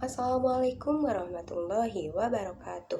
Assalamualaikum warahmatullahi wabarakatuh.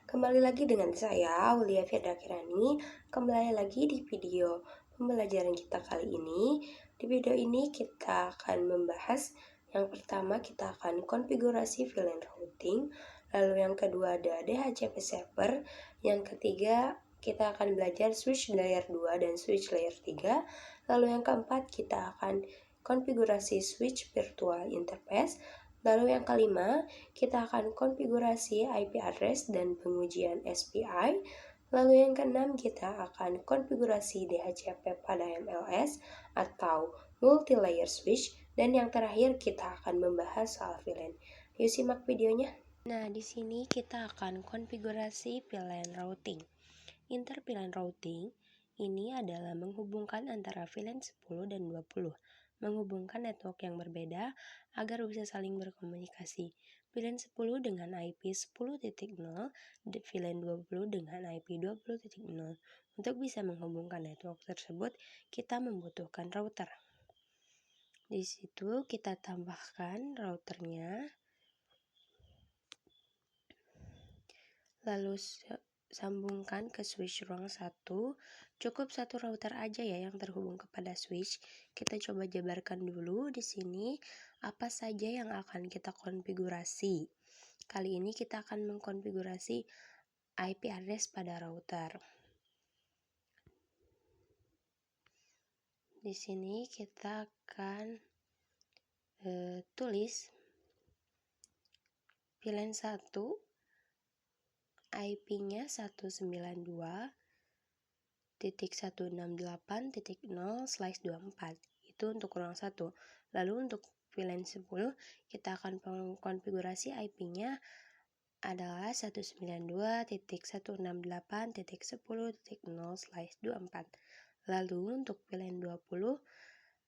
Kembali lagi dengan saya, Aulia Firda Kirani. Kembali lagi di video pembelajaran kita kali ini. Di video ini kita akan membahas yang pertama kita akan konfigurasi VLAN routing. Lalu yang kedua ada DHCP server. Yang ketiga kita akan belajar switch layer 2 dan switch layer 3. Lalu yang keempat kita akan konfigurasi switch virtual interface. Lalu yang kelima, kita akan konfigurasi IP address dan pengujian SPI. Lalu yang keenam, kita akan konfigurasi DHCP pada MLS atau multi-layer switch. Dan yang terakhir, kita akan membahas soal VLAN. Yuk simak videonya. Nah, di sini kita akan konfigurasi VLAN routing. Inter VLAN routing ini adalah menghubungkan antara VLAN 10 dan 20. Menghubungkan network yang berbeda agar bisa saling berkomunikasi. VLAN 10 dengan IP 10.0, VLAN 20 dengan IP 20.0. Untuk bisa menghubungkan network tersebut, kita membutuhkan router. Di situ kita tambahkan routernya. Lalu sambungkan ke switch ruang 1. Cukup satu router aja ya yang terhubung kepada switch. Kita coba jabarkan dulu di sini apa saja yang akan kita konfigurasi. Kali ini kita akan mengkonfigurasi IP address pada router. Di sini kita akan tulis VLAN 1 IP-nya 192.168.0/24. Itu untuk ruang 1. Lalu untuk VLAN 10 kita akan konfigurasi IP-nya adalah 192.168.10.0/24. Lalu untuk VLAN 20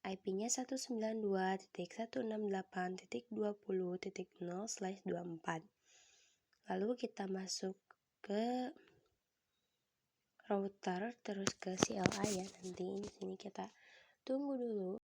IP-nya 192.168.20.0/24. Lalu kita masuk ke router terus ke CLI ya. Nanti di sini kita tunggu dulu.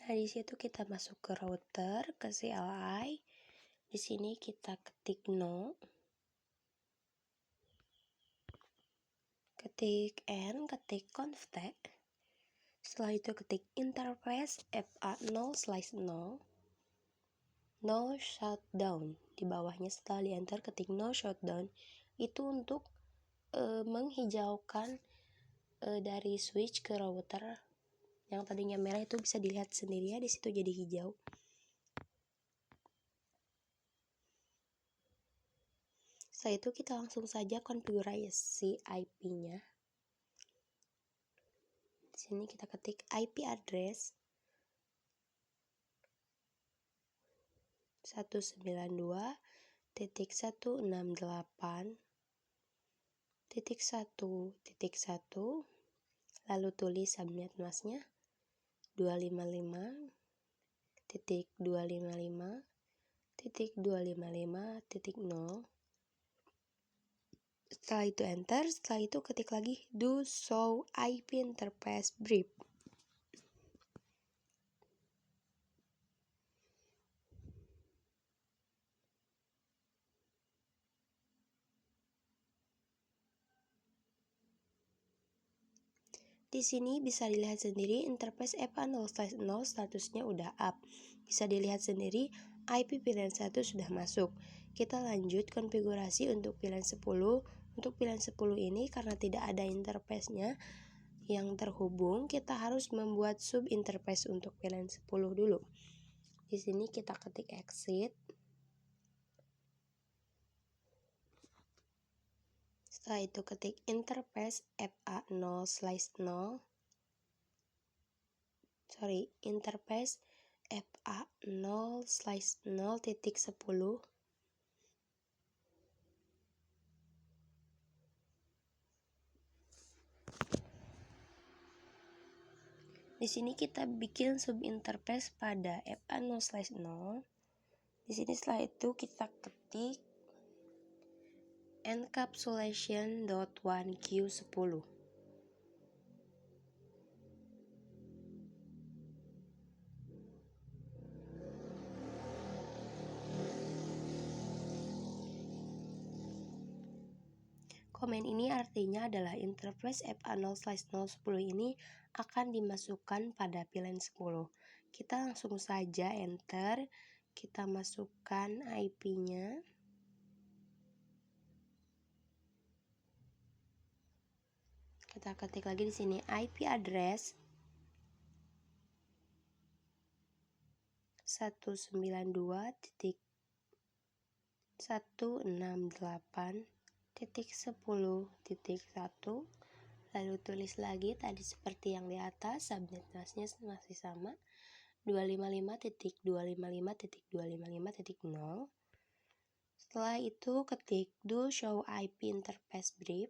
Nah, di situ kita masuk ke router, ke CLI. Di sini kita ketik no, ketik N, ketik config. Setelah itu ketik interface FA0/0, no shutdown. Di bawahnya setelah di enter ketik no shutdown. Itu untuk menghijaukan dari switch ke router. Yang tadinya merah itu bisa dilihat sendiri ya, di situ jadi hijau. Setelah itu kita langsung saja konfigurasi IP-nya. Di sini kita ketik IP address 192.168.1.1, lalu tulis subnet masknya 255.255.255.0. Setelah itu enter, setelah itu ketik lagi do show IP interface brief. Di sini bisa dilihat sendiri interface FA0/0 statusnya udah up. Bisa dilihat sendiri IP VLAN 1 sudah masuk. Kita lanjut konfigurasi untuk VLAN 10. Untuk VLAN 10 ini karena tidak ada interface-nya, yang terhubung, kita harus membuat subinterface untuk VLAN 10 dulu. Di sini kita ketik exit. Setelah itu ketik interface interface FA0/0.10. Di sini kita bikin subinterface pada FA0/0. Di sini setelah itu kita ketik encapsulation.1q10. Komen ini artinya adalah interface FA0/010 ini akan dimasukkan pada VLAN 10. Kita langsung saja enter, kita masukkan IP-nya. Kita ketik lagi di sini IP address 192.168.10.1, lalu tulis lagi tadi seperti yang di atas, subnet masknya masih sama 255.255.255.0. Setelah itu ketik do show IP interface brief.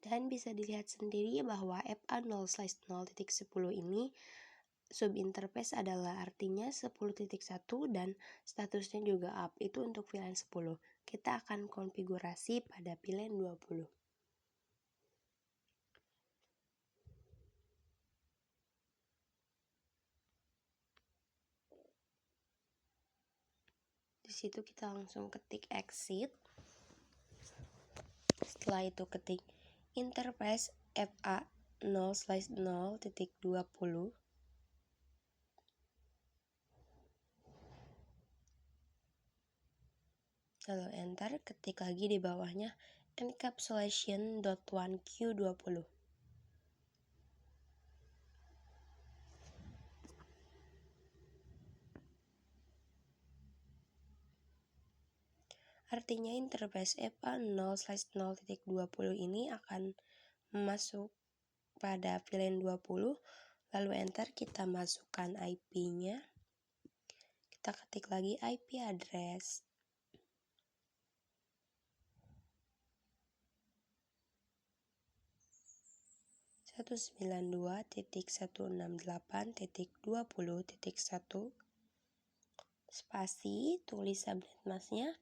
Dan bisa dilihat sendiri bahwa FA0/0.10 ini subinterface adalah artinya 10.1 dan statusnya juga up, itu untuk VLAN 10. Kita akan konfigurasi pada VLAN 20. Di situ kita langsung ketik exit. Setelah itu ketik interface FA0/0.20. Lalu enter, ketik lagi di bawahnya encapsulation.1q20. Artinya interface FA0/0.20 ini akan masuk pada VLAN 20. Lalu enter, kita masukkan IP-nya. Kita ketik lagi IP address 192.168.20.1 spasi, tulis subnet masknya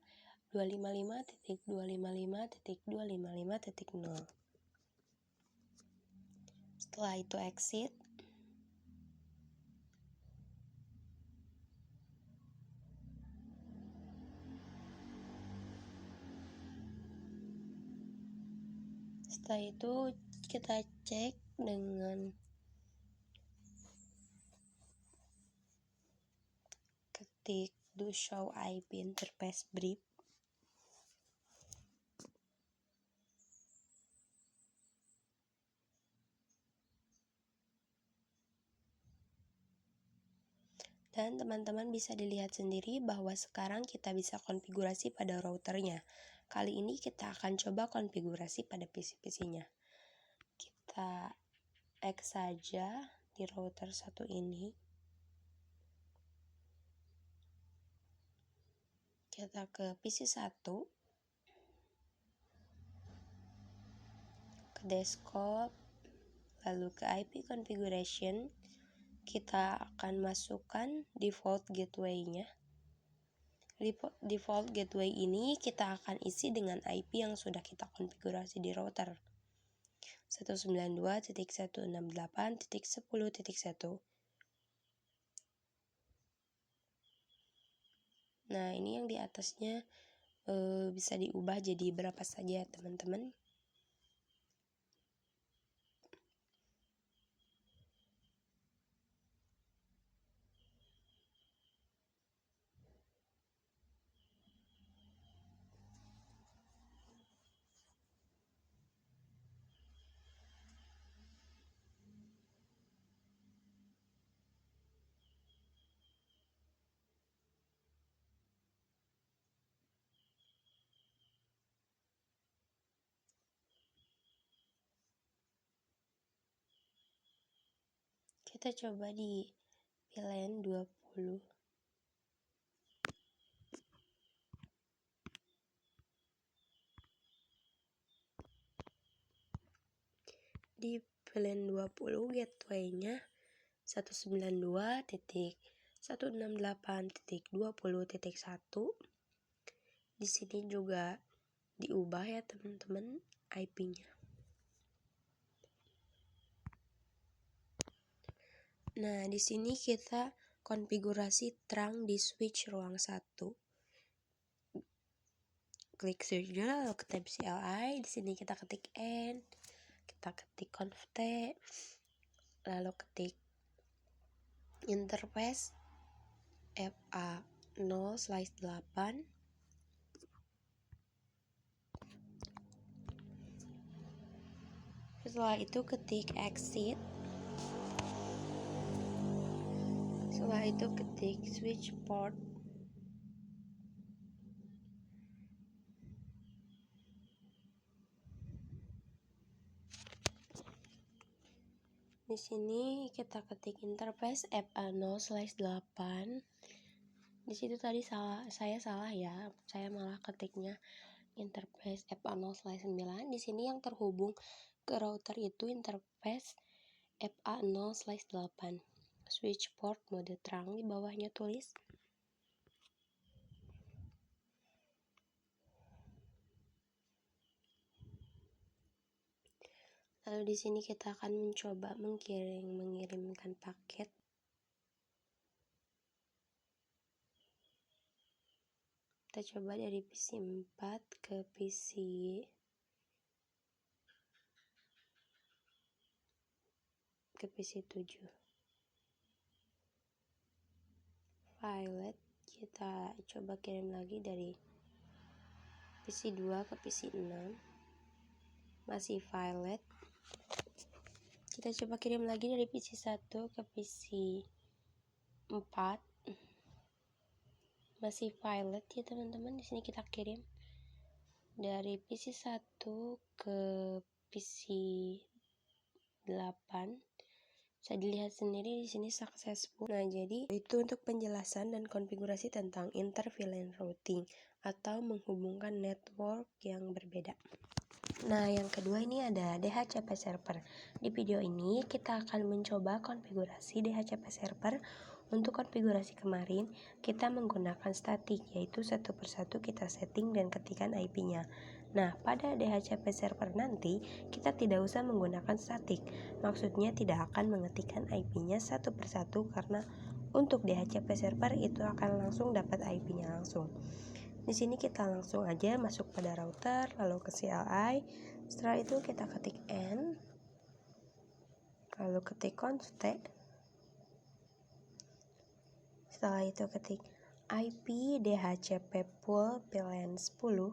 255.255.255.0. Setelah itu exit. Setelah itu kita cek dengan ketik do show IP interface brief. Dan teman-teman bisa dilihat sendiri bahwa sekarang kita bisa konfigurasi pada routernya. Kali ini kita akan coba konfigurasi pada PC-PC-nya. Kita X saja di router satu ini. Kita ke PC 1, ke desktop, lalu ke IP configuration. Kita akan masukkan default gateway-nya. Default gateway ini kita akan isi dengan IP yang sudah kita konfigurasi di router 192.168.10.1. Nah, ini yang di atasnya bisa diubah jadi berapa saja teman-teman. Kita coba di VLAN 20. Di VLAN 20 gateway-nya 192.168.20.1. Di sini juga diubah ya teman-teman IP-nya. Nah, di sini kita konfigurasi terang di switch ruang 1. Klik switch dulu, lalu ketik CLI. Di sini kita ketik N, kita ketik conft, lalu ketik interface FA0/8. Setelah itu ketik exit. Setelah itu ketik switch port. Di sini kita ketik interface FA0/8. Di situ tadi saya salah ya. Saya malah ketiknya interface FA0/9. Di sini yang terhubung ke router itu interface FA0/8. Switch port mode terang di bawahnya tulis. Lalu di sini kita akan mencoba mengirimkan paket. Kita coba dari PC 4 ke PC 7. Violet kita coba kirim lagi dari PC 2 ke PC 6. Masih Violet. Kita coba kirim lagi dari PC 1 ke PC 4. Masih Violet ya teman-teman. Di sini kita kirim dari PC 1 ke PC 8. Bisa dilihat sendiri di sini successful. Nah, jadi itu untuk penjelasan dan konfigurasi tentang inter-VLAN routing atau menghubungkan network yang berbeda. Nah, yang kedua ini ada DHCP server. Di video ini kita akan mencoba konfigurasi DHCP server. Untuk konfigurasi kemarin, kita menggunakan statik, yaitu satu persatu kita setting dan ketikkan IP-nya. Nah, pada DHCP server nanti, kita tidak usah menggunakan statik. Maksudnya tidak akan mengetikkan IP-nya satu persatu karena untuk DHCP server itu akan langsung dapat IP-nya langsung. Di sini kita langsung aja masuk pada router, lalu ke CLI. Setelah itu kita ketik N, lalu ketik conft. Setelah itu ketik IP DHCP pool VLAN 10.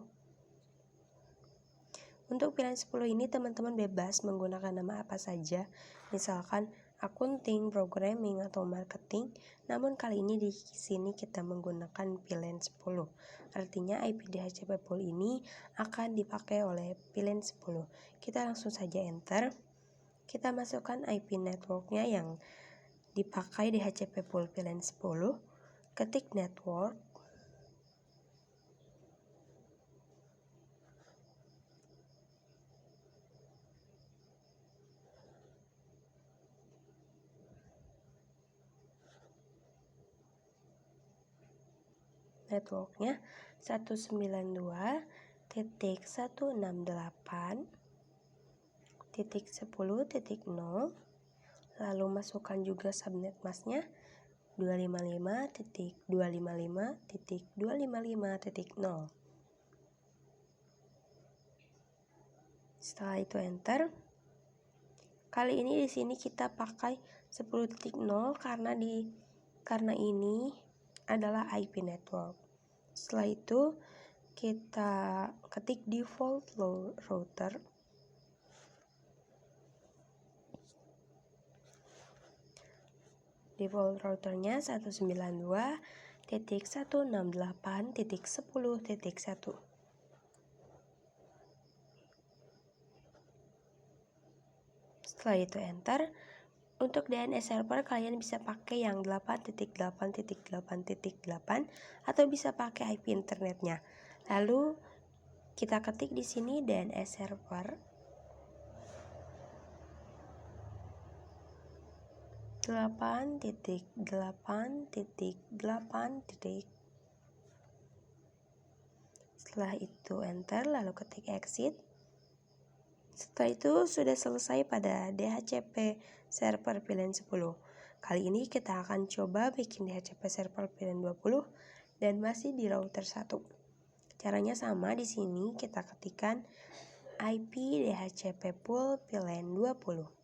Untuk VLAN 10 ini teman-teman bebas menggunakan nama apa saja, misalkan akunting, programming, atau marketing. Namun kali ini di sini kita menggunakan VLAN 10. Artinya IP DHCP pool ini akan dipakai oleh VLAN 10. Kita langsung saja enter. Kita masukkan IP networknya yang dipakai DHCP pool VLAN 10. Ketik network. Networknya 192.168.10.0. Lalu masukkan juga subnet masknya 255.255.255.0. Setelah itu enter. Kali ini di sini kita pakai 10.0 karena ini adalah IP network. Setelah itu kita ketik default router. Default routernya 192.168.10.1. Setelah itu enter. Untuk DNS server kalian bisa pakai yang 8.8.8.8 atau bisa pakai IP internetnya. Lalu kita ketik di sini DNS server 8.8.8. Setelah itu enter, lalu ketik exit. Setelah itu sudah selesai pada DHCP server VLAN 10. Kali ini kita akan coba bikin DHCP server VLAN 20 dan masih di router 1. Caranya sama, di sini kita ketikkan IP DHCP pool VLAN 20.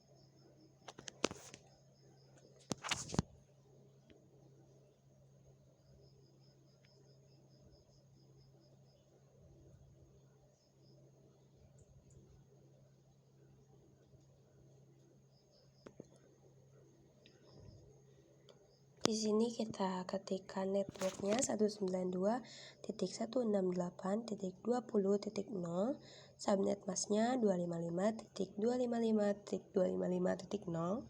Di sini kita ketikkan networknya 192.168.20.0, subnet masknya 255.255.255.0.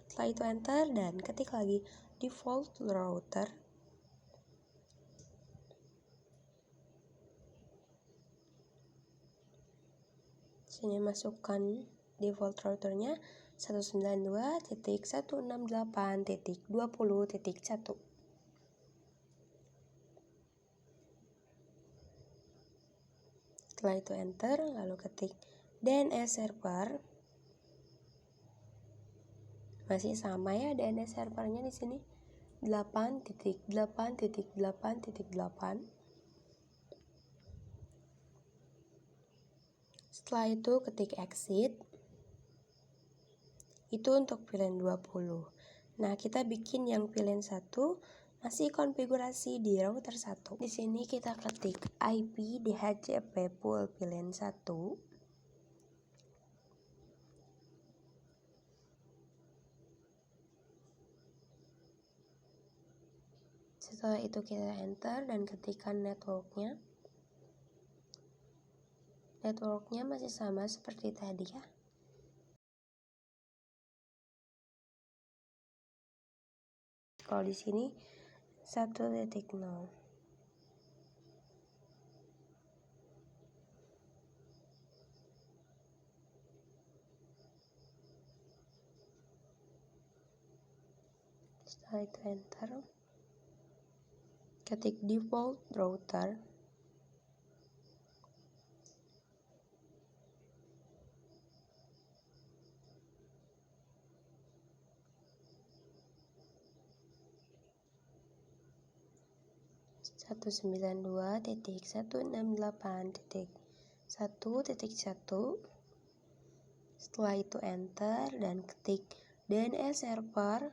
Setelah itu enter dan ketik lagi default router. Sini masukkan default routernya 192.168.20.1. Setelah itu enter, lalu ketik DNS server. Masih sama ya, DNS servernya di sini 8.8.8.8. Setelah itu ketik exit. Itu untuk VLAN 20. Nah, kita bikin yang VLAN 1 masih konfigurasi di router 1. Di sini kita ketik IP DHCP pool VLAN 1. Setelah itu kita enter dan ketikkan networknya. Networknya masih sama seperti tadi ya. Kalau di sini 1.0. Setelah itu enter. Ketik default router. Satu 192.168.1.1. Setelah itu enter dan ketik DNS server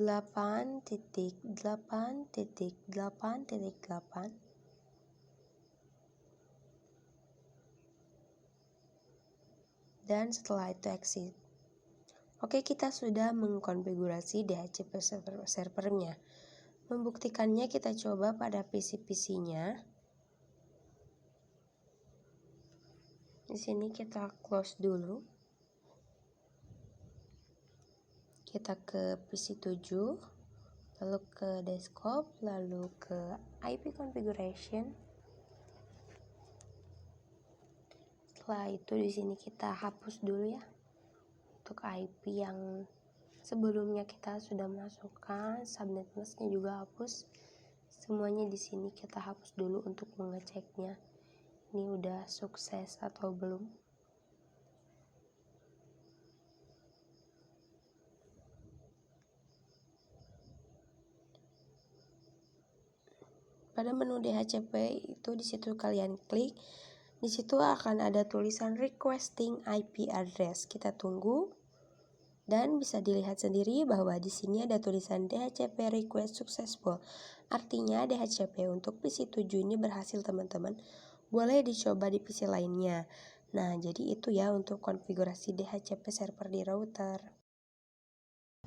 8.8.8.8. Dan setelah itu exit. Oke, kita sudah mengkonfigurasi DHCP servernya. Membuktikannya kita coba pada PC-nya. Di sini kita close dulu. Kita ke PC 7, lalu ke desktop, lalu ke IP configuration. Setelah itu di sini kita hapus dulu ya. Untuk IP yang sebelumnya kita sudah masukkan, subnet masknya juga hapus. Semuanya di sini kita hapus dulu untuk mengeceknya. Ini udah sukses atau belum. Pada menu DHCP itu di situ kalian klik Di situ akan ada tulisan requesting IP address. Kita tunggu. Dan bisa dilihat sendiri bahwa di sini ada tulisan DHCP request successful. Artinya DHCP untuk PC 7 ini berhasil, teman-teman. Boleh dicoba di PC lainnya. Nah, jadi itu ya untuk konfigurasi DHCP server di router.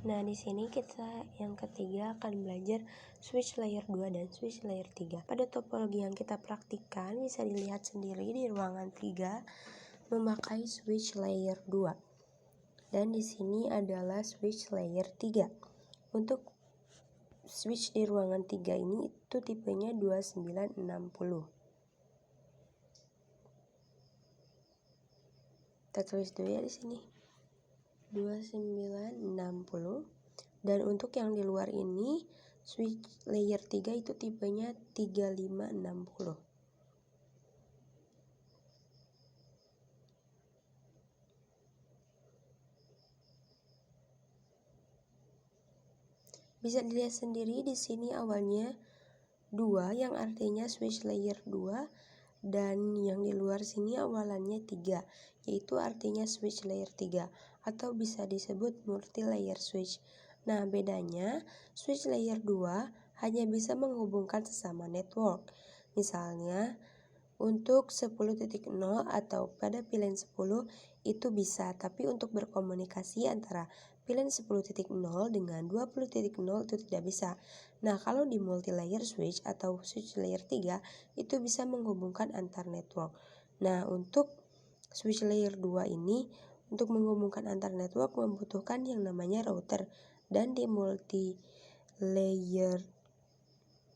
Nah, di sini kita yang ketiga akan belajar switch layer 2 dan switch layer 3. Pada topologi yang kita praktikkan bisa dilihat sendiri di ruangan 3 memakai switch layer 2. Dan di sini adalah switch layer 3. Untuk switch di ruangan 3 ini itu tipenya 2960. Kita tulis dulu ya di sini. 2960. Dan untuk yang di luar ini switch layer 3 itu tipenya 3560. Bisa dilihat sendiri di sini awalnya 2 yang artinya switch layer 2 dan yang di luar sini awalannya 3 yaitu artinya switch layer 3 atau bisa disebut multi layer switch. Nah, bedanya switch layer 2 hanya bisa menghubungkan sesama network. Misalnya untuk 10.0 atau pada pilihan 10 itu bisa, tapi untuk berkomunikasi antara pilihan 10.0 dengan 20.0 itu tidak bisa. Nah, kalau di multi layer switch atau switch layer 3 itu bisa menghubungkan antar network. Nah, untuk switch layer 2 ini untuk menghubungkan antar network membutuhkan yang namanya router, dan di multi layer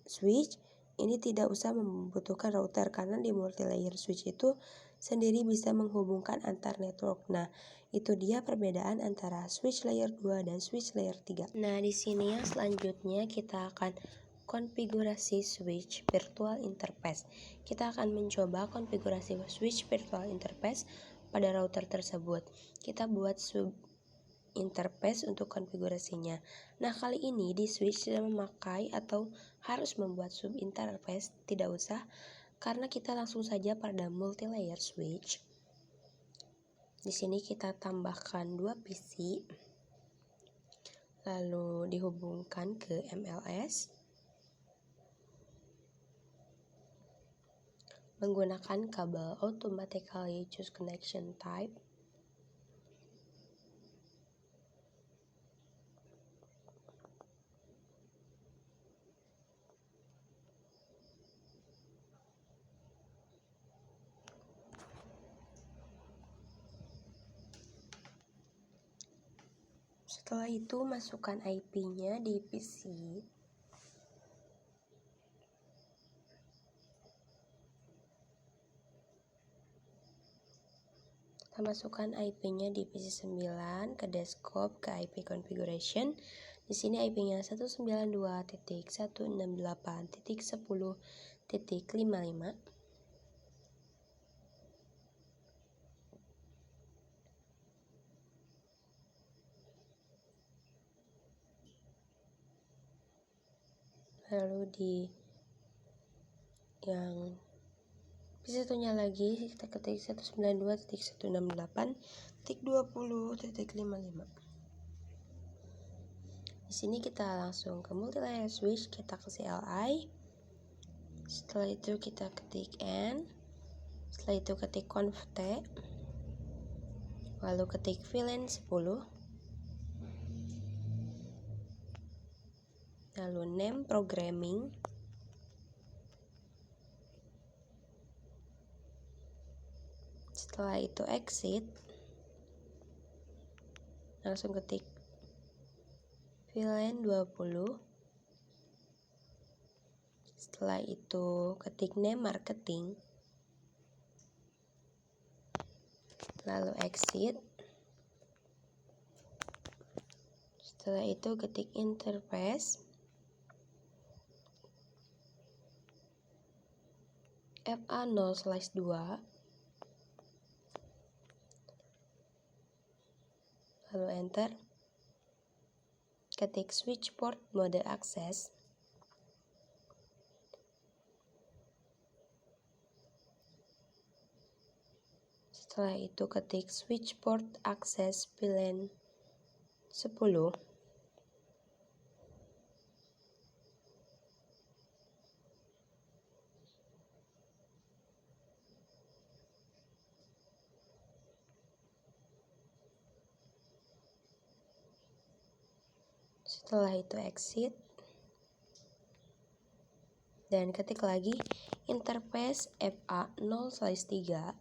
switch ini tidak usah membutuhkan router karena di multi layer switch itu sendiri bisa menghubungkan antar network. Nah, itu dia perbedaan antara switch layer 2 dan switch layer 3. Nah, di sini yang selanjutnya kita akan konfigurasi switch virtual interface. Kita akan mencoba konfigurasi switch virtual interface pada router tersebut. Kita buat sub interface untuk konfigurasinya. Nah, kali ini di switch tidak memakai atau harus membuat sub interface, tidak usah, karena kita langsung saja pada multi layer switch. Di sini kita tambahkan 2 PC, lalu dihubungkan ke MLS menggunakan kabel automatically choose connection type. Setelah itu masukkan IP-nya di PC. Kita masukkan IP-nya di PC 9 ke desktop ke IP configuration. Di sini IP-nya 192.168.10.55. Lalu di yang satunya lagi kita ketik 192.168.20.55. Di sini kita langsung ke multi layer switch, kita kasih CLI. Setelah itu kita ketik N. Setelah itu ketik conf T. Lalu ketik VLAN 10. Lalu name programming. Setelah itu exit. Langsung ketik VLAN 20. Setelah itu ketik name marketing. Lalu exit. Setelah itu ketik interface. FA0/2. Lalu enter. Ketik switch port mode access. Setelah itu ketik switch port access VLAN 10. Setelah itu exit dan ketik lagi interface FA0/3.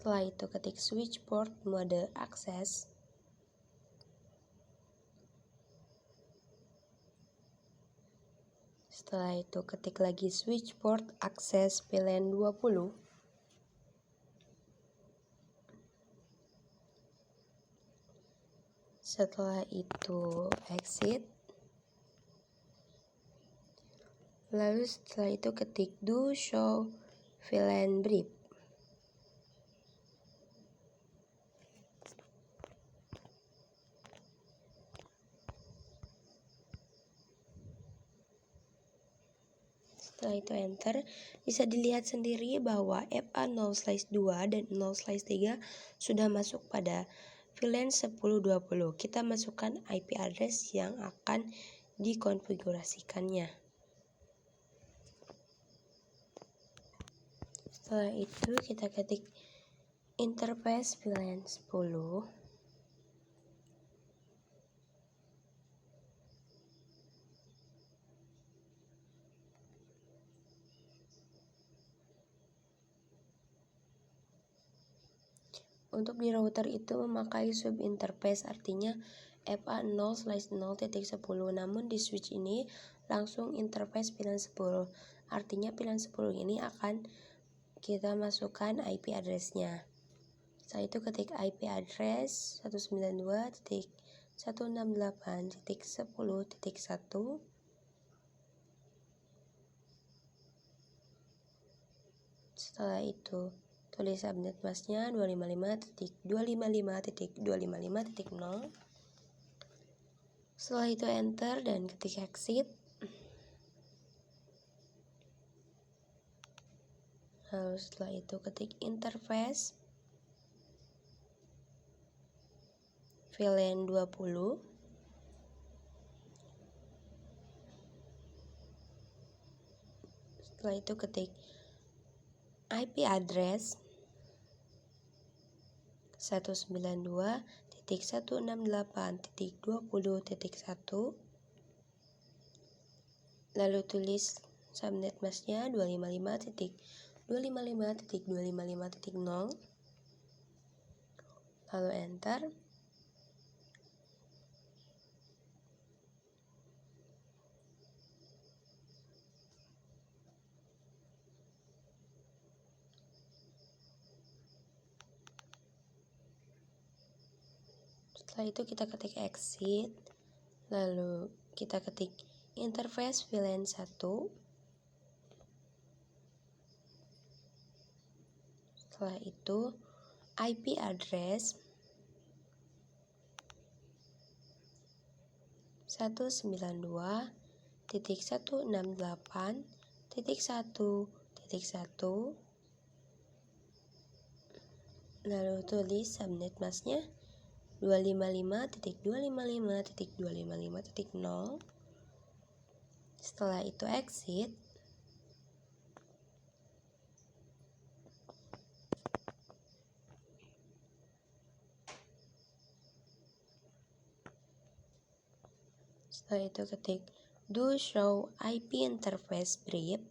Setelah itu ketik switch port mode access. Setelah itu ketik lagi switch port access VLAN 20. Setelah itu exit. Lalu setelah itu ketik do show VLAN brief. Setelah itu enter, bisa dilihat sendiri bahwa FA0/2 dan 0/3 sudah masuk pada VLAN 1020. Kita masukkan IP address yang akan dikonfigurasikannya. Setelah itu kita ketik interface VLAN 10. Untuk di router itu memakai sub interface, artinya FA0/0.10, namun di switch ini langsung interface VLAN 10. Artinya VLAN 10 ini akan kita masukkan IP address-nya. Setelah itu ketik IP address 192.168.10.1. Setelah itu tulis subnet masknya 255.255.255.0. Setelah itu enter dan ketik exit. Lalu setelah itu ketik interface VLAN 20. Setelah itu ketik IP address 192.168.20.1. Lalu tulis subnet masknya 255.255.255.0. Lalu enter. Setelah itu kita ketik exit. Lalu kita ketik interface VLAN 1. Setelah itu IP address 192.168.1.1. Lalu tulis subnet masknya 255.255.255.0. Setelah itu exit. Setelah itu ketik do show IP interface brief.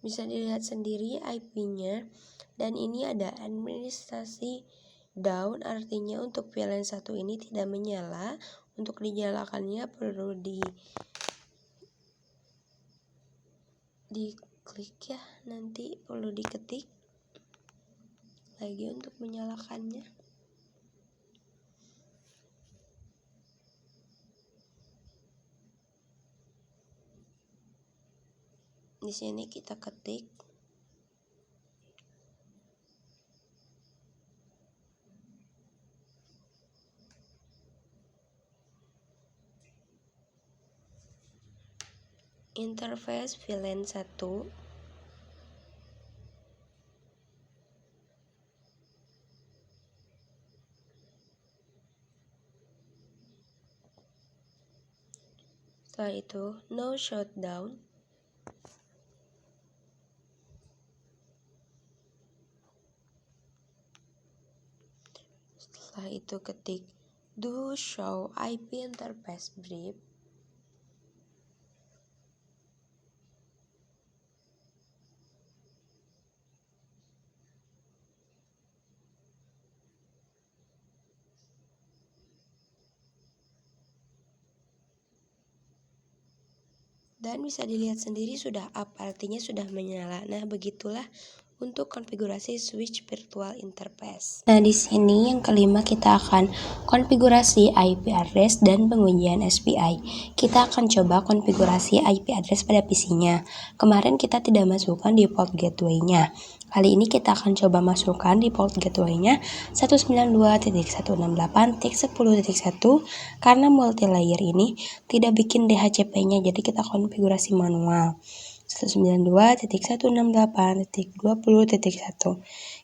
Bisa dilihat sendiri IP-nya, dan ini ada administrasi down, artinya untuk VLAN 1 ini tidak menyala. Untuk dinyalakannya perlu diklik ya, nanti perlu diketik. lagi untuk menyalakannya. Di sini kita ketik interface VLAN 1. Setelah itu no shutdown. Setelah itu ketik do show IP interface brief. Dan bisa dilihat sendiri sudah up, artinya sudah menyala. Nah, begitulah untuk konfigurasi switch virtual interface. Nah, di sini yang kelima kita akan konfigurasi IP address dan pengujian SPI. Kita akan coba konfigurasi IP address pada PC-nya. Kemarin kita tidak masukkan default gateway-nya. Kali ini kita akan coba masukkan default gateway-nya 192.168.10.1 karena multi-layer ini tidak bikin DHCP-nya, jadi kita konfigurasi manual. 192.168.20.1.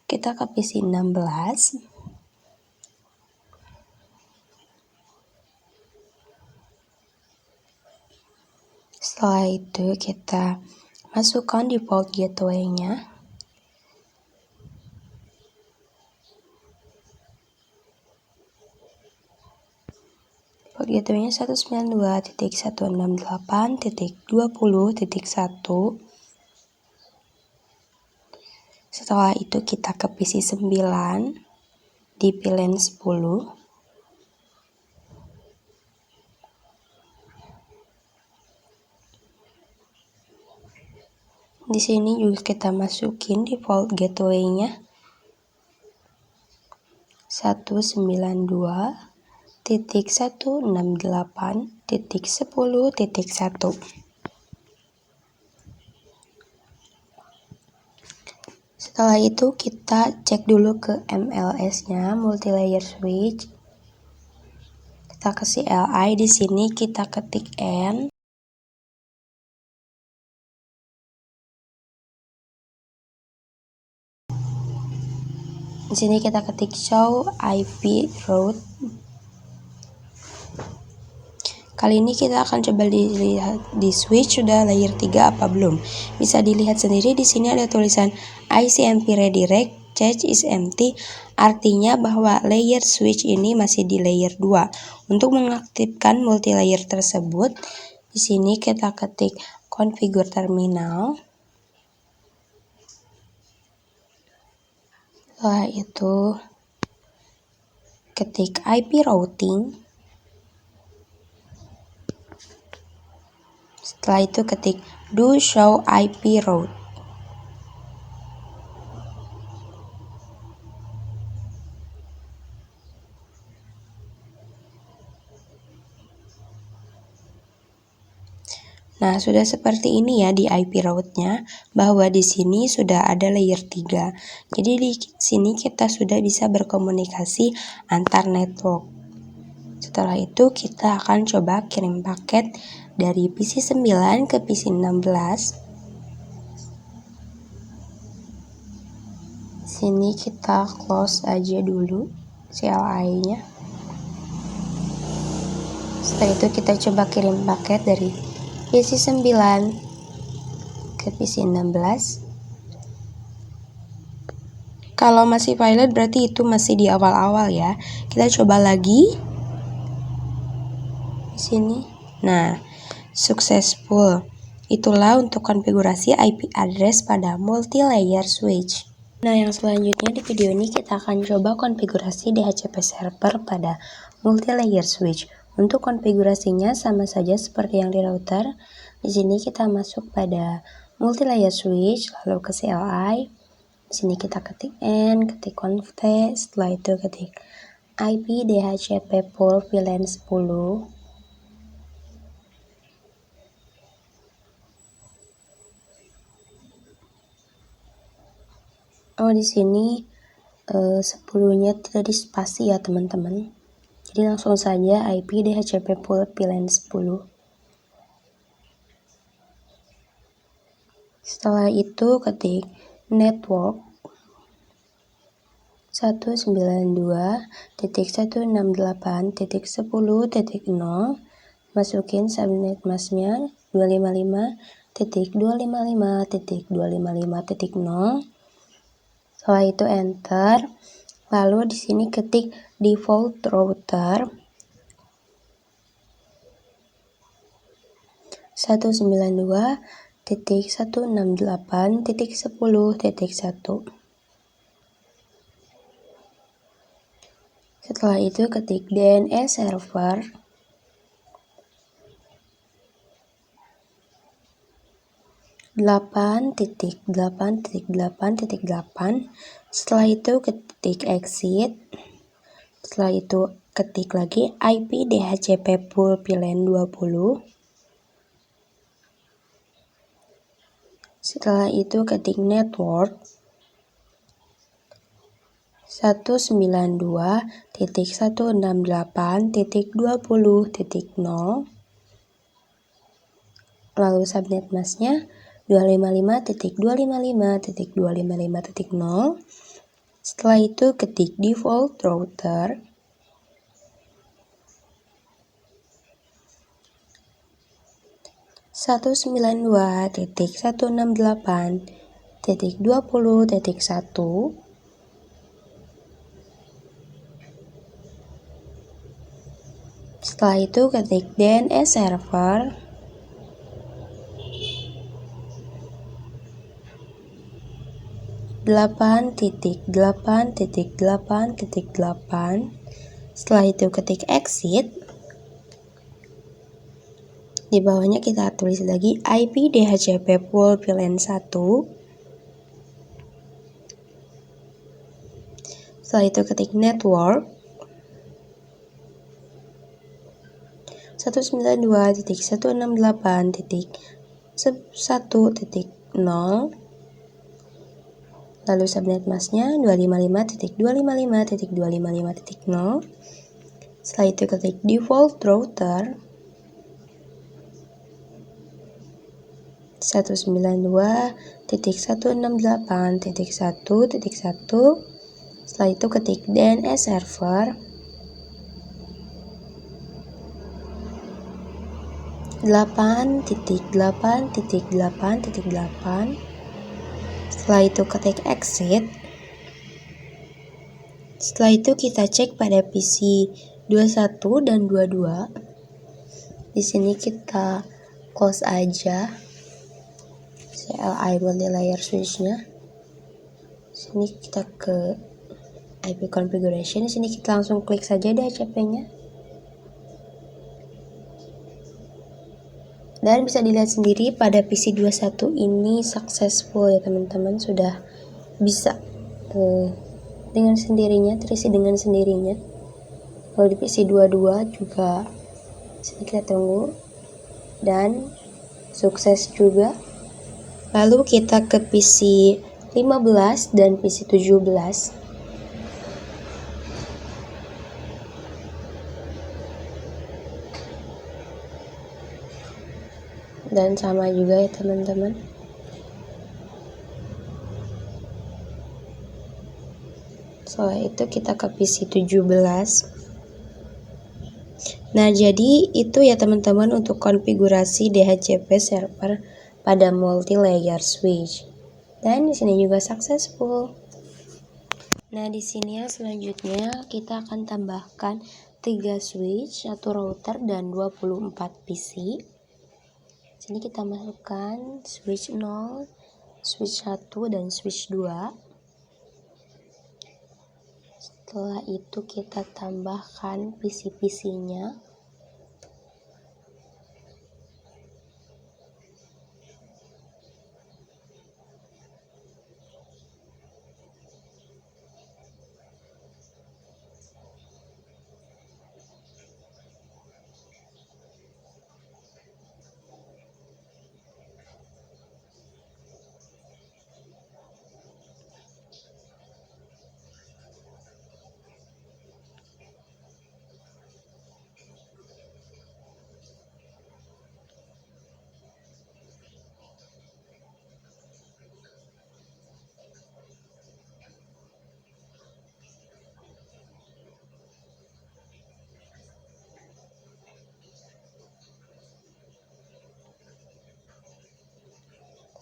Kita ke PC 16. Setelah itu kita masukkan default gateway-nya. Default gateway-nya 192.168.20.1. Setelah itu kita ke PC 9 di VLAN 10. Di sini juga kita masukin default gateway-nya 192.168.10.1. Setelah itu kita cek dulu ke MLS-nya, multi-layer switch. Kita ke CLI, di sini kita ketik N. Di sini kita ketik show IP route. Kali ini kita akan coba dilihat di switch sudah layer 3 apa belum. Bisa dilihat sendiri di sini ada tulisan ICMP redirect, cache is empty, artinya bahwa layer switch ini masih di layer 2. Untuk mengaktifkan multi layer tersebut, di sini kita ketik configure terminal. Setelah itu ketik IP routing. Setelah itu ketik do show IP route. Nah, sudah seperti ini ya di IP route-nya, bahwa di sini sudah ada layer 3. Jadi di sini kita sudah bisa berkomunikasi antar network. Setelah itu kita akan coba kirim paket dari PC 9 ke PC 16. Sini kita close aja dulu CLI-nya. Setelah itu kita coba kirim paket dari PC 9 ke PC 16. Kalau masih violet berarti itu masih di awal-awal ya. Kita coba lagi di sini. Nah, successful. Itulah untuk konfigurasi IP address pada multi-layer switch. Nah, yang selanjutnya di video ini kita akan coba konfigurasi DHCP server pada multi-layer switch. Untuk konfigurasinya sama saja seperti yang di router. Di sini kita masuk pada multi-layer switch, lalu ke CLI. Di sini kita ketik N, ketik conv T, setelah itu ketik IP DHCP pool VLAN 10. Di sini 10-nya tidak dispasi ya teman-teman. Jadi langsung saja IP DHCP pool VLAN 10. Setelah itu ketik network 192.168.10.0, masukin subnet masknya 255.255.255.0. Setelah itu enter. Lalu di sini ketik default router 192.168.10.1. Setelah itu ketik DNS server 8.8.8.8. Setelah itu ketik exit. Setelah itu ketik lagi IP DHCP pool VLAN 20. Setelah itu ketik network 192.168.20.0, lalu subnet masknya 255.255.255.0. Setelah itu ketik default router 192.168.20.1. Setelah itu ketik DNS server 8.8.8.8. Setelah itu ketik exit. Di bawahnya kita tulis lagi IP DHCP pool VLAN 1. Setelah itu ketik network 192.168.1.0, lalu subnet masknya 255.255.255.0. Setelah itu ketik default router 192.168.1.1. Setelah itu ketik DNS server 8.8.8.8. Setelah itu ketik exit. Setelah itu kita cek pada PC 21 dan 22. Di sini kita close aja CLI multi-layer switch-nya. Sini kita ke IP configuration. Di sini kita langsung klik saja DHCP-nya. Dan bisa dilihat sendiri pada PC 21 ini successful ya teman-teman, sudah bisa dengan sendirinya, terisi dengan sendirinya. Lalu di PC 22 juga sini kita tunggu dan sukses juga. Lalu kita ke PC 15 dan PC 17. Dan sama juga ya teman-teman. Setelah itu kita ke PC 17. Nah, jadi itu ya teman-teman untuk konfigurasi DHCP server pada multi-layer switch. Dan di sini juga successful. Nah, di sini yang selanjutnya kita akan tambahkan 3 switch, 1 router dan 24 PC. Sini kita masukkan switch 0, switch 1 dan switch 2. Setelah itu kita tambahkan PC-PC-nya.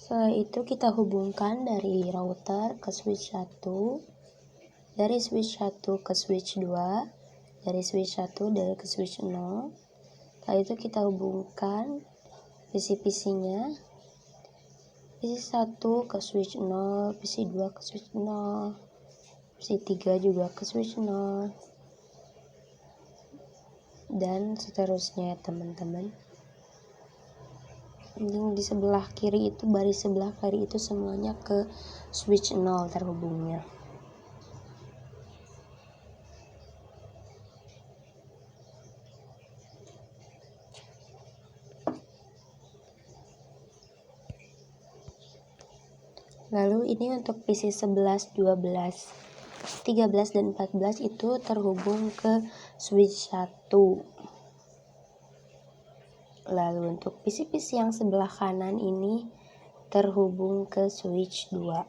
Setelah itu kita hubungkan dari router ke switch 1, dari switch 1 ke switch 2, dari switch 1 dari ke switch 0. Setelah itu kita hubungkan PC-PC-nya, PC 1 ke switch 0, PC 2 ke switch 0, PC 3 juga ke switch 0, dan seterusnya teman-teman. Di sebelah kiri itu, baris sebelah kiri itu semuanya ke switch 0 terhubungnya. Lalu ini untuk PC 11, 12, 13, dan 14 itu terhubung ke switch 1. Lalu untuk PC-PC yang sebelah kanan ini terhubung ke switch 2.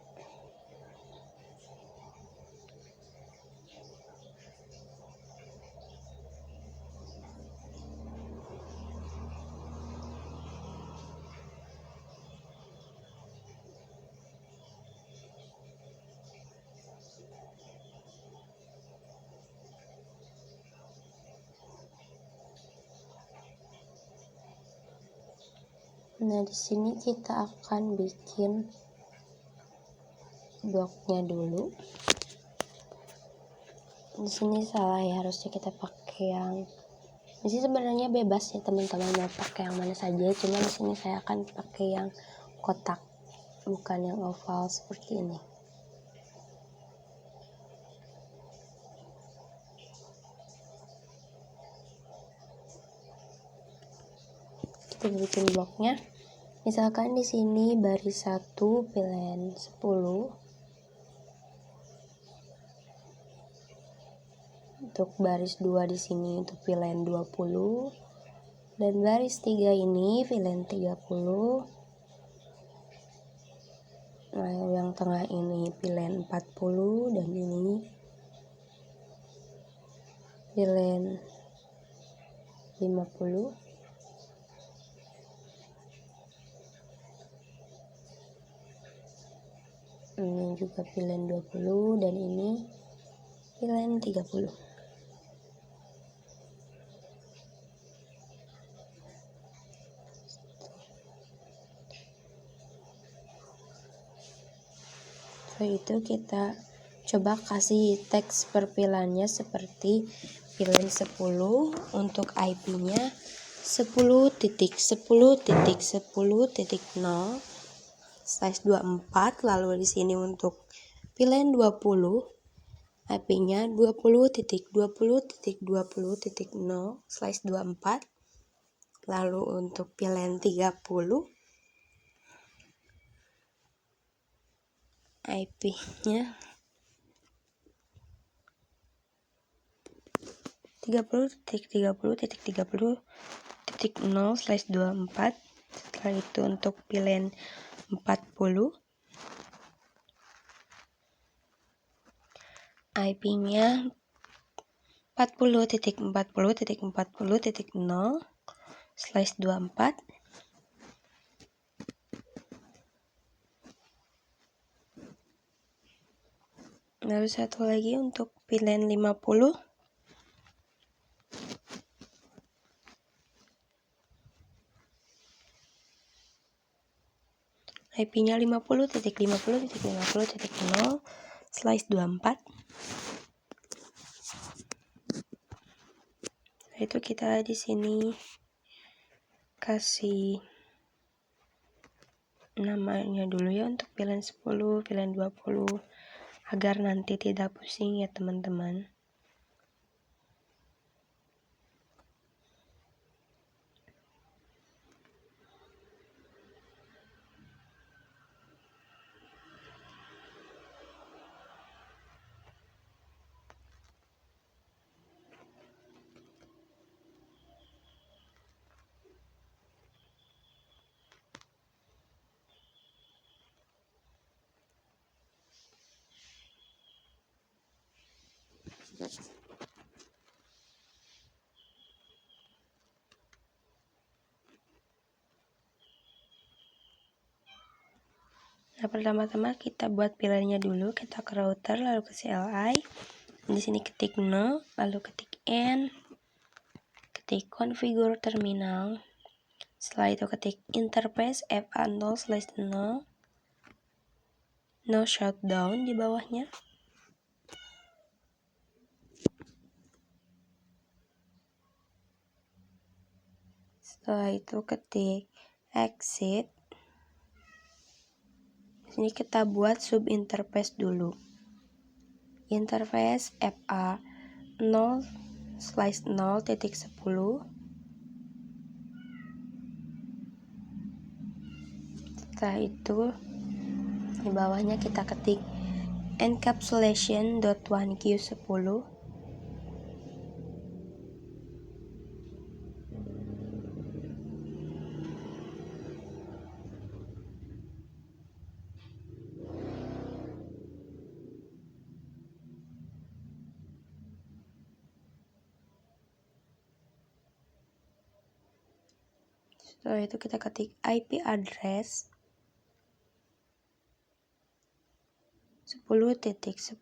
Nah, di sini kita akan bikin bloknya dulu. Di sini salah ya, harusnya kita pakai yang di sini. Sebenarnya bebas ya teman-teman mau pakai yang mana saja, cuma di sini saya akan pakai yang kotak, bukan yang oval seperti ini. Kita bikin bloknya. Misalkan di sini baris 1 pilihan 10. Untuk baris 2 di sini untuk pilihan 20. Dan baris 3 ini pilihan 30. Nah, yang tengah ini pilihan 40 dan ini pilihan 50. Ini juga pilihan 20 dan ini pilihan 30. Setelah itu kita coba kasih teks perpilihannya seperti pilihan 10 untuk IP-nya 10.10.10.0/24. Lalu di sini untuk pilihan 20 IP-nya 20.20.20.0/24. Lalu untuk pilihan 30 IP-nya 30.30.30.0/24. Setelah itu untuk pilihan 40 IP-nya 40.40.40.0/24. Lalu satu lagi untuk pilihan 50 IP-nya 50.50.50.0/24. Itu kita di sini kasih namanya dulu ya untuk pilihan 10, pilihan 20 agar nanti tidak pusing ya teman-teman. Nah, pertama-tama kita buat pilihannya dulu. Kita ke router, lalu ke CLI. Di sini ketik no, lalu ketik N, ketik configure terminal. Setelah itu ketik interface FA0/0, no shutdown di bawahnya. Setelah itu ketik exit. Ini kita buat sub interface dulu. Interface FA0/0.10. Setelah itu di bawahnya kita ketik encapsulation.1q10. Setelah itu kita ketik IP address 10.10.10.1.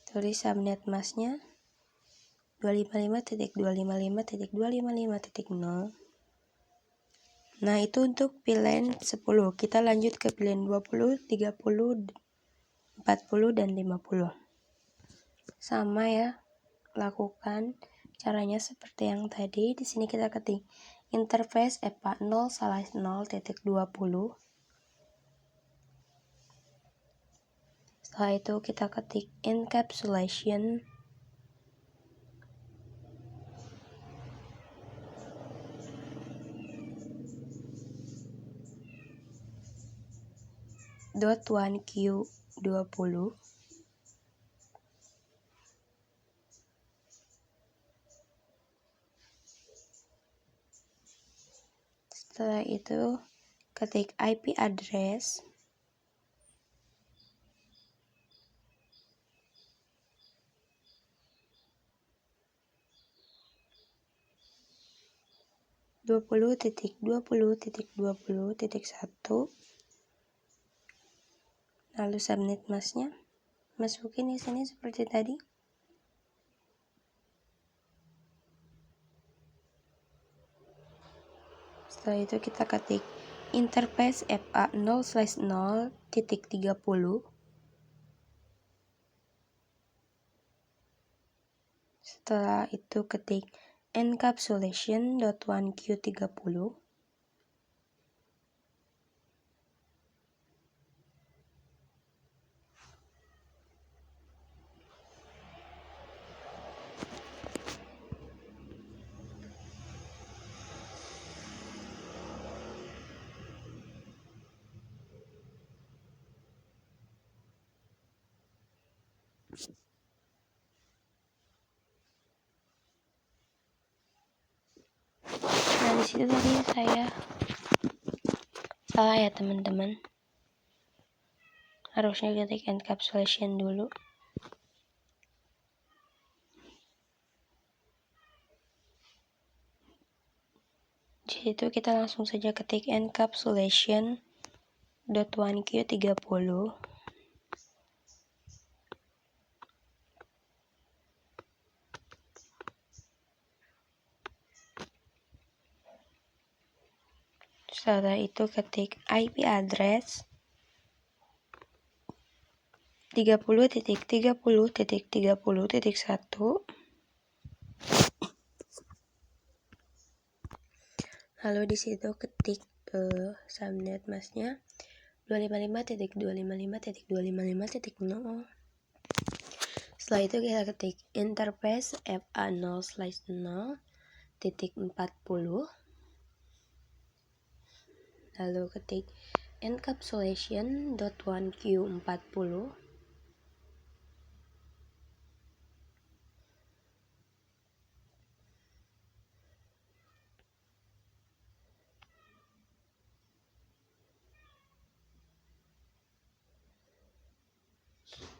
Tulis subnet masknya 255.255.255.0. Nah, itu untuk pilihan 10. Kita lanjut ke pilihan 20, 30, 40, dan 50. Sama ya, lakukan caranya seperti yang tadi. Di sini kita ketik interface FA0/0.20. Setelah itu kita ketik encapsulation. .1q20. Setelah itu ketik IP address 20.20.20.1. Lalu subnet masknya masukin di sini seperti tadi. Setelah itu kita ketik interface FA0/0.30. Setelah itu ketik encapsulation.1q30. Nah, di situ tadi saya salah ya teman-teman. Harusnya ketik encapsulation dulu. Di situ kita langsung saja ketik encapsulation.1q30. Setelah itu ketik IP address 30.30.30.1. Lalu di situ ketik subnet masknya 255.255.255.0. Setelah itu kita ketik interface FA0/0.40. Lalu ketik encapsulation.1q40.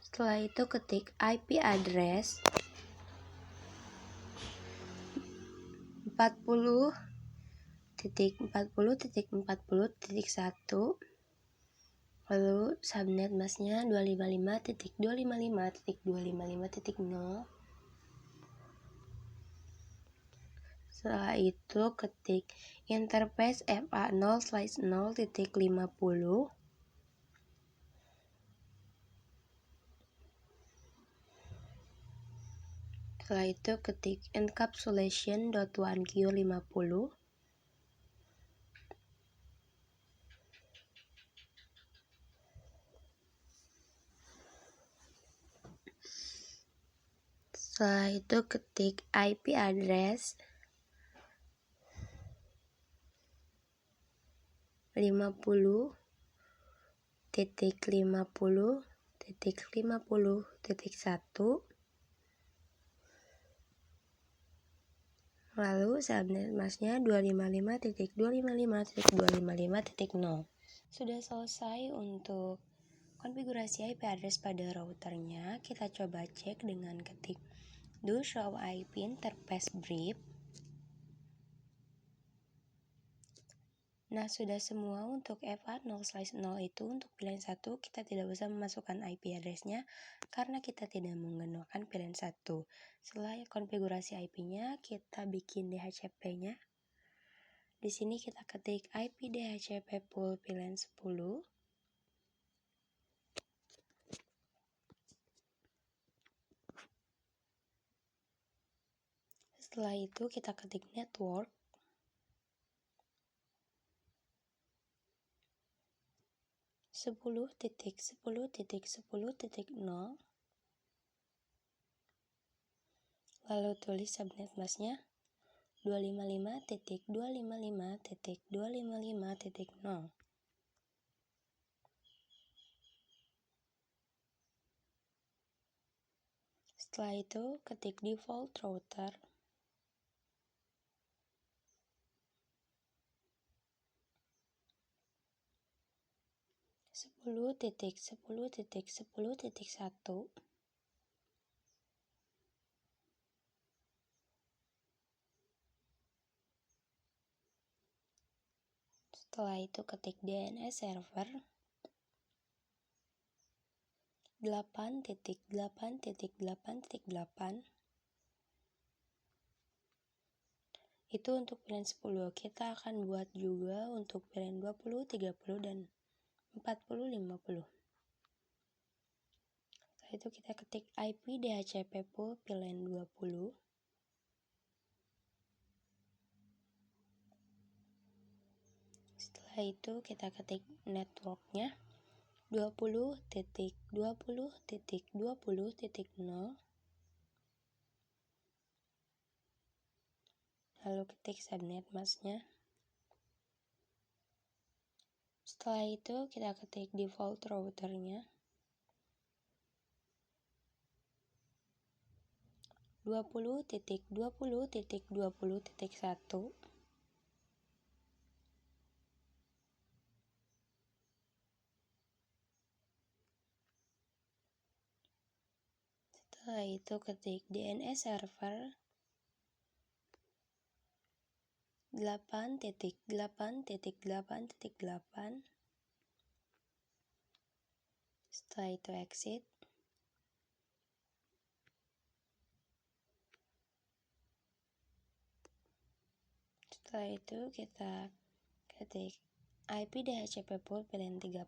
Setelah itu ketik IP address 40.40.40.1, lalu subnet masknya 255.255.255.0. Setelah itu ketik interface FA0/0.50. Setelah itu ketik encapsulation.1q50. Setelah itu ketik IP address 50.50.50.1, lalu subnet masknya 255.255.255.0. Sudah selesai untuk konfigurasi IP address pada routernya. Kita coba cek dengan ketik do show IP interface brief. Nah, sudah semua untuk FA0/0 itu. Untuk pilihan 1 kita tidak usah memasukkan IP address-nya karena kita tidak menggunakan pilihan 1. Setelah konfigurasi IP-nya, kita bikin DHCP-nya. Di sini kita ketik IP DHCP pool pilihan 10. Setelah itu kita ketik network. (10.10.10.0), lalu tulis subnet masknya 255.255.255.0. Setelah itu ketik default router. (10.10.10.1). Setelah itu ketik DNS server 8.8.8.8. Itu untuk pilihan 10. Kita akan buat juga untuk pilihan 20, 30, dan 40, 50. Setelah itu kita ketik IP DHCP pool pilihan 20. Setelah itu kita ketik networknya 20.20.20.0, lalu ketik subnet masknya. Setelah itu kita ketik default routernya 20.20.20.1. Setelah itu ketik DNS server 8.8.8.8. Setelah itu exit. Setelah itu kita ketik IP DHCP pool pilihan 30.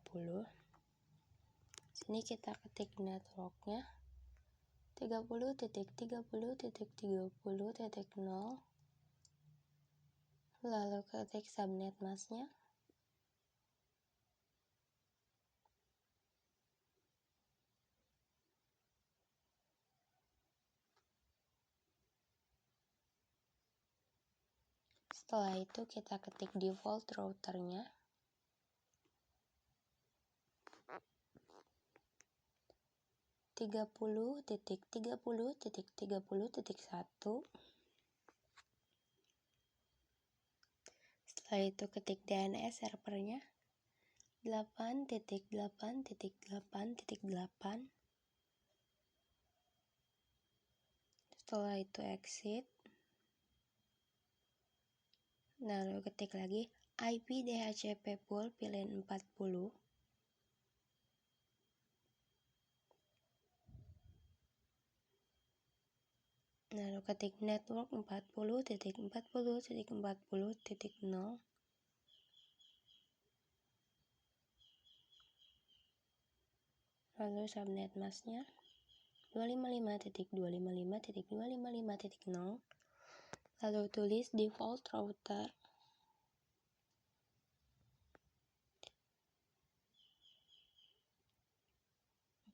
Sini kita ketik networknya 30.30.30.0, lalu ketik subnet masknya. Setelah itu kita ketik default routernya 30.30.30.1. Setelah itu ketik DNS servernya 8.8.8.8. Setelah itu exit. Lalu ketik lagi IP DHCP pool pilihan 40. Lalu ketik network 40.40.40.0. Lalu subnet masknya 255.255.255.0. Lalu tulis default router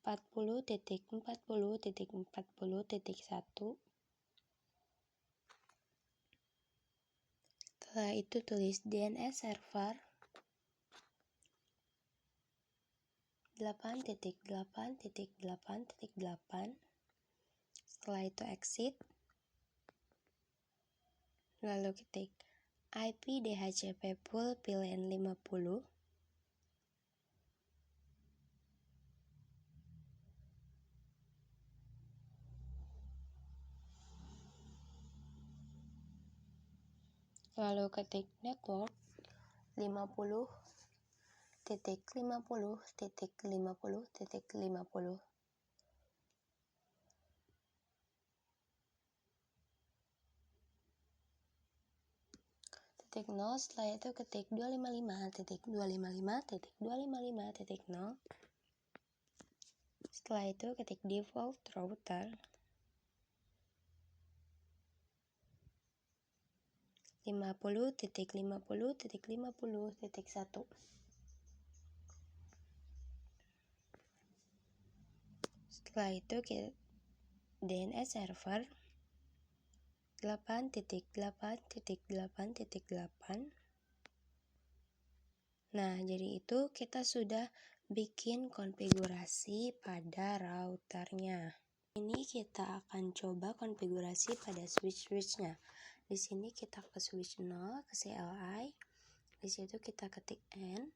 40.40.40.1. Setelah itu tulis DNS server 8.8.8.8. Setelah itu exit. Lalu ketik IP DHCP pool pilihan 50. Lalu ketik network 50.50.50.50. Titik 0, setelah itu ketik 255.255.255.0. Setelah itu ketik default router 50.50.50.1. Setelah itu DNS server 8.8.8.8. Nah, jadi itu kita sudah bikin konfigurasi pada routernya. Ini kita akan coba konfigurasi pada switch-switchnya. Di sini kita ke switch 0, ke CLI. Di situ kita ketik N,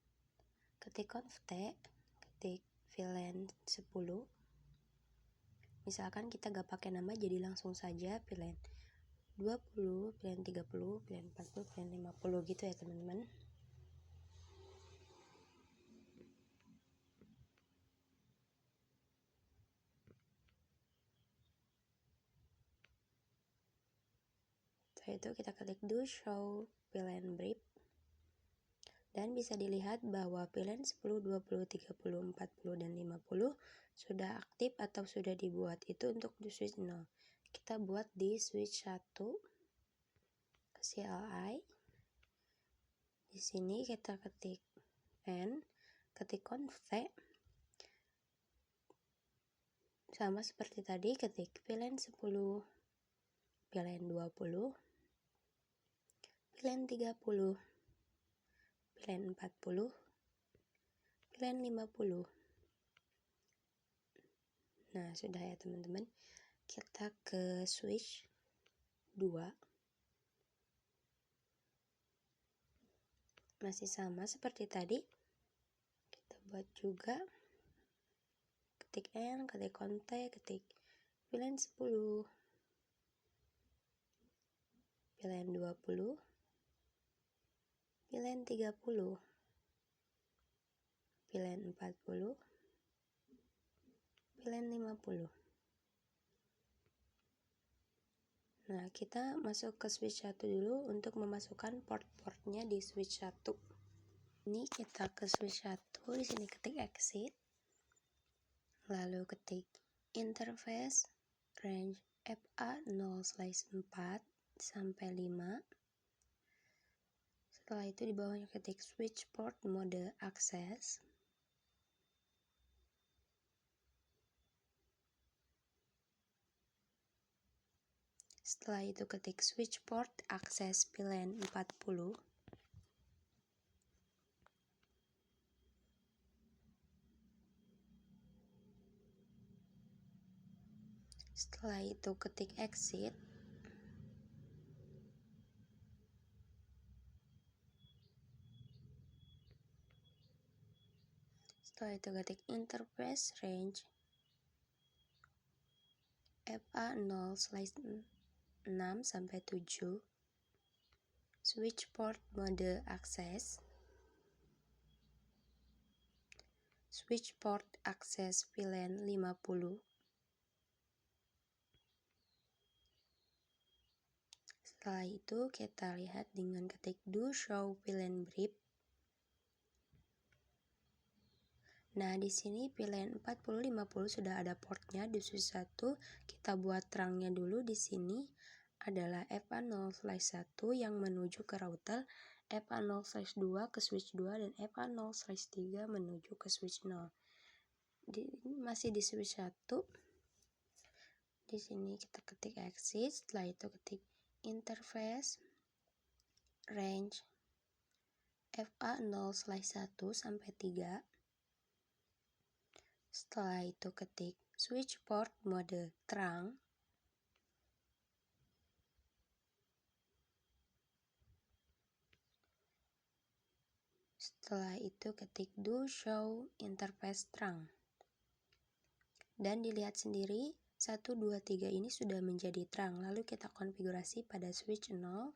ketik conf T, ketik VLAN 10. Misalkan kita gak pakai nama, jadi langsung saja VLAN 20, VLAN 30, VLAN 40, VLAN 50 gitu ya teman-teman. Setelah itu kita klik do show VLAN brief. Dan bisa dilihat bahwa VLAN 10, 20, 30, 40, dan 50 sudah aktif atau sudah dibuat. Itu untuk di switch 0. Kita buat di switch 1 ke CLI. Di sini kita ketik N, ketik config. Sama seperti tadi, ketik VLAN 10, VLAN 20, VLAN 30, VLAN 40, VLAN 50. Nah, sudah ya teman-teman. Kita ke switch 2. Masih sama seperti tadi. Kita buat juga. Ketik N, ketik kontak, ketik VLAN 10, VLAN 20, VLAN 30, VLAN 40, VLAN 50. Nah, kita masuk ke switch 1 dulu untuk memasukkan port-portnya di switch 1. Ini kita ke switch 1, di sini ketik exit. Lalu ketik interface range FA0/4 sampai 5. Setelah itu di bawahnya ketik switch port mode access. Setelah itu ketik switch port access VLAN 40. Setelah itu ketik exit. Setelah itu ketik interface range FA0/6 sampai 7. switch port mode akses, switch port akses VLAN 50. Setelah itu kita lihat dengan ketik do show VLAN brief. Nah, di sini VLAN 4050 sudah ada portnya di switch 1. Kita buat terangnya dulu. Di sini adalah FA0/1 yang menuju ke router, FA0/2 ke switch 2, dan FA0/3 menuju ke switch 0. Masih di switch 1. Di sini kita ketik exit, setelah itu ketik interface range FA0/1 sampai 3. Setelah itu ketik switch port mode terang. Setelah itu ketik do show interface terang. Dan dilihat sendiri 1, 2, 3 ini sudah menjadi terang. Lalu kita konfigurasi pada switch 0.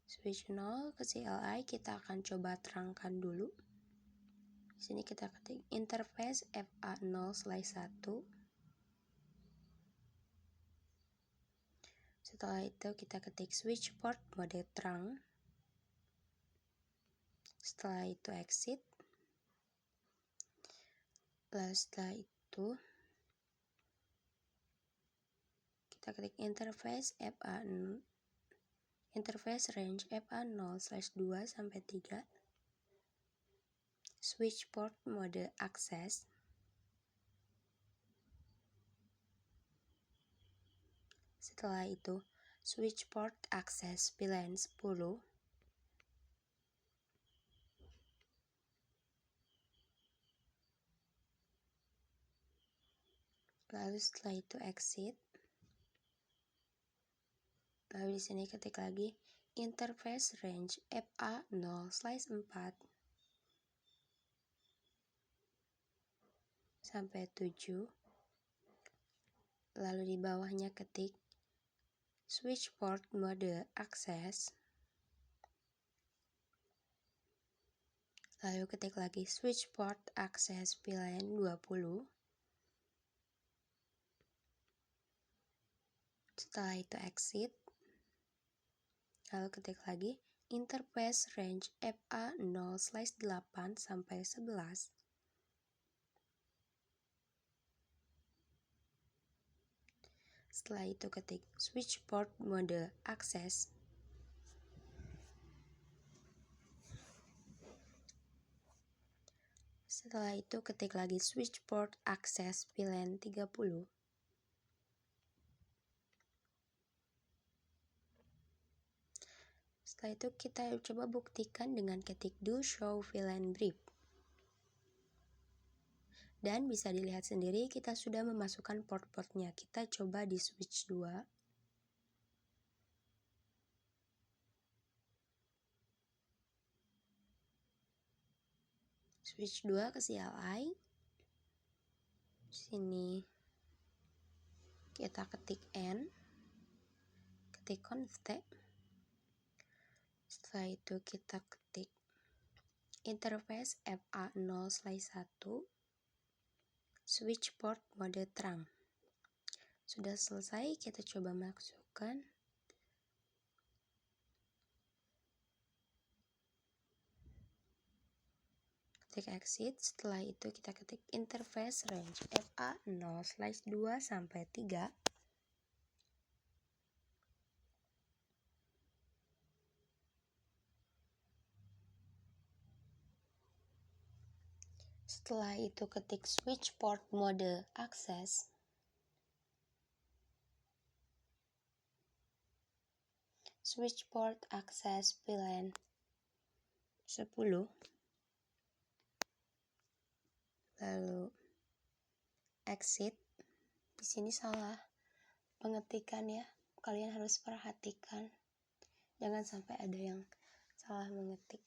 Switch 0 ke CLI kita akan coba terangkan dulu. Di sini kita ketik interface FA0/1. Setelah itu kita ketik switch port mode terang. Setelah itu exit. Lalu setelah itu kita ketik interface range FA0/2 sampai 3. Switch port mode akses. Setelah itu switch port akses VLAN 10. Lalu setelah itu exit. Lalu di sini ketik lagi interface range FA0/4 sampai 7. Lalu di bawahnya ketik switch port mode akses. Lalu ketik lagi switch port akses VLAN 20. Setelah itu exit. Lalu ketik lagi interface range FA0/8 sampai 11. Setelah itu ketik switch port mode akses. Setelah itu ketik lagi switch port akses VLAN 30. Setelah itu kita coba buktikan dengan ketik do show VLAN brief. Dan bisa dilihat sendiri kita sudah memasukkan port-portnya. Kita coba di switch 2. Switch 2 ke CLI. Sini kita ketik N. Ketik conft. Setelah itu kita ketik interface FA0/1. Switch port mode terang. Sudah selesai, kita coba masukkan. Ketik exit, setelah itu kita ketik interface range FA0/2 sampai 3. Setelah itu ketik switch port mode akses. Switch port akses VLAN 10. Lalu exit. Di sini salah pengetikan ya. Kalian harus perhatikan. Jangan sampai ada yang salah mengetik.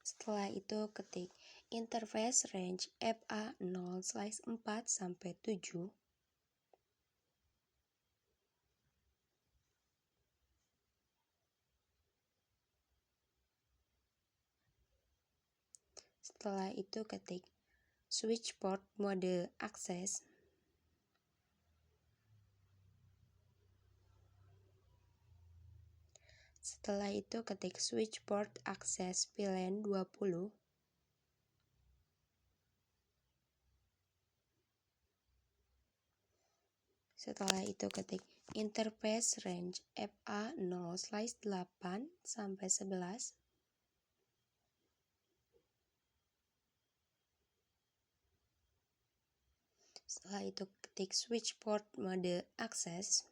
Setelah itu ketik interface range FA0/4 sampai 7. Setelah itu ketik switch port mode akses. Setelah itu ketik switch port akses VLAN 20. Setelah itu ketik interface range FA0/8 sampai 11. Setelah itu ketik switch port mode akses.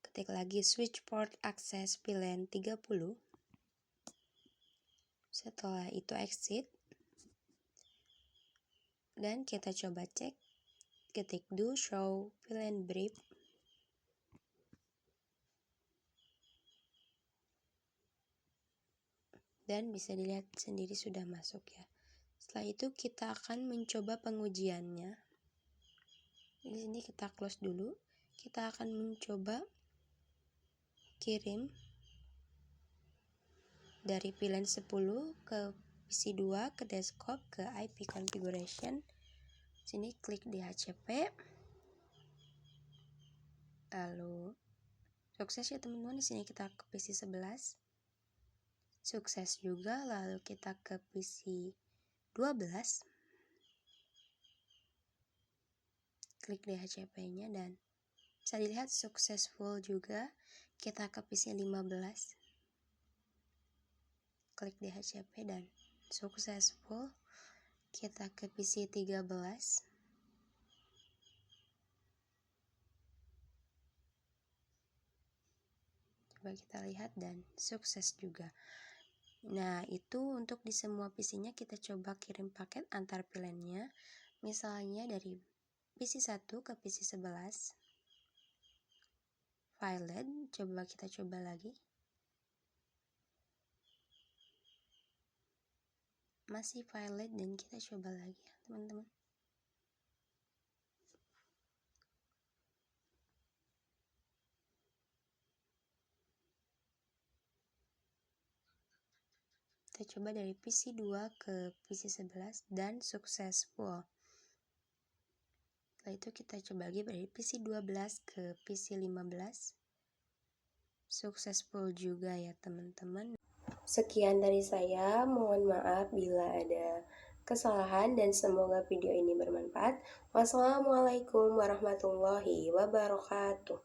Ketik lagi switch port akses VLAN 30. Setelah itu exit. Dan kita coba cek. Ketik do show VLAN brief. Dan bisa dilihat sendiri sudah masuk ya. Setelah itu kita akan mencoba pengujiannya. Di sini kita close dulu. Kita akan mencoba kirim dari VLAN 10 ke PC2 ke desktop ke IP configuration. Sini klik di HCP. Lalu sukses ya teman-teman. Di sini kita ke PC 11. Sukses juga. Lalu kita ke PC 12. Klik di HCP-nya dan bisa dilihat successful juga. Kita ke PC 15. Klik di HCP dan successful. Kita ke PC 13. Coba kita lihat dan sukses juga. Nah, itu untuk di semua PC-nya kita coba kirim paket antar VLAN-nya. Misalnya dari PC 1 ke PC 11. Valid, coba kita coba lagi. Masih valid dan kita coba lagi ya, teman-teman. Kita coba dari PC 2 ke PC 11 dan successful. Setelah itu kita coba lagi dari PC 12 ke PC 15. Successful juga ya teman-teman. Sekian dari saya, mohon maaf bila ada kesalahan dan semoga video ini bermanfaat. Wassalamualaikum warahmatullahi wabarakatuh.